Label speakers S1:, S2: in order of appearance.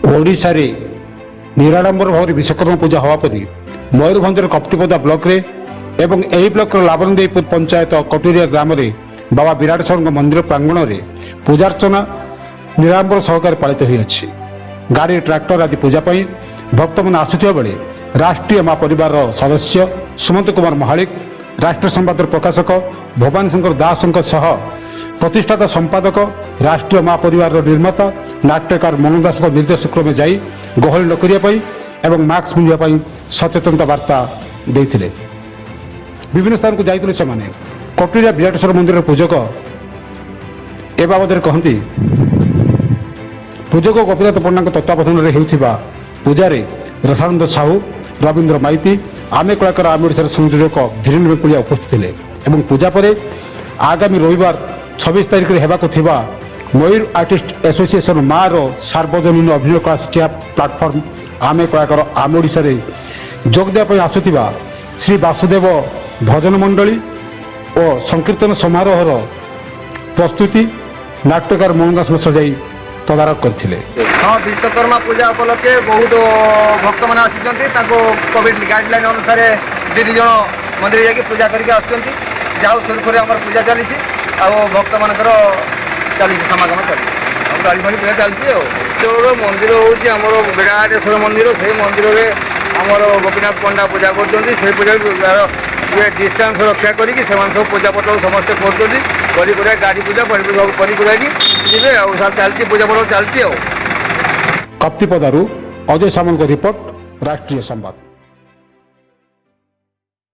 S1: ओडिशारे निराडंबर भाव विश्वकर्मा पूजा हवा परी मयूरभंजर कप्तिपदा ब्लॉक रे एवं एही ब्लॉक लावणदेपुर पंचायत कटुरिया ग्राम रे बाबा विराटेश्वर मंदिर प्रांगण रे पूजार्चना निराडंबर सहकार पालित होई अछि। गाड़ी ट्रैक्टर आदि पूजा पाई भक्त मन आसुथिबा बेले राष्ट्रीय मां परिवार सदस्य सुमंत कुमार महालिक, राष्ट्र संवाद प्रकाशक भवानी शंकर दास सह प्रतिष्ठाता संपादक राष्ट्रीय मां परिवार निर्माता नाट्यकार मनोज दास निर्देश क्रमे जाई गहल न करिया एवं मास्क पिंधा सचेतनता वार्ता देथिले। विभिन्न स्थान को जाइथिले सेमाने कटुरिया विराटेश्वर मंदिर पूजक ए बाबद कहती पूजक गोपीनाथ पंडा तत्वावधान में होउथिबा पूजारे रथानंद साहू, रवींद्र माइती, आमे कलाकार आम ओडिशार संयोजक धीरेन्द्र कुलिया उपस्थित थे एवं पूजा पर आगामी रविवार 26 तारिख में हेबाक थिबा मयूर आर्टिस्ट एसोसिएशन मार सार्वजनीन अभिनय कला शिक्षा प्लाटफर्म आमे कलाकार आम ओडिशा रे जोग देवा आसुथिबा श्री वासुदेव भजन मंडली और संकीर्तन समारोह प्रस्तुति नाट्यकार मनोज दास सजाई तदारक करथिले।
S2: हाँ, विश्वकर्मा पूजा उपलक्षे बहुत भक्त मैंने आसी कोविड गाइडलाइन अनुसार दीदी जन मंदिर जाकि पूजा करके आसुँच जाओ सुरखुरी आम पूजा चली भक्त मान चली समागम चली पूजा चलती मंदिर हूँ विराटेश्वर मंदिर से मंदिर में आमर गोपीनाथ पंडा पूजा कर पूजा डिस्टेंस रक्षा करी सब पूजा पत्र समस्ते कर गाड़ी पूजा कर चलती पूजा पत्र चलती।
S1: कप्तिपदारू अजय सामल रिपोर्ट, राष्ट्रीय संवाद।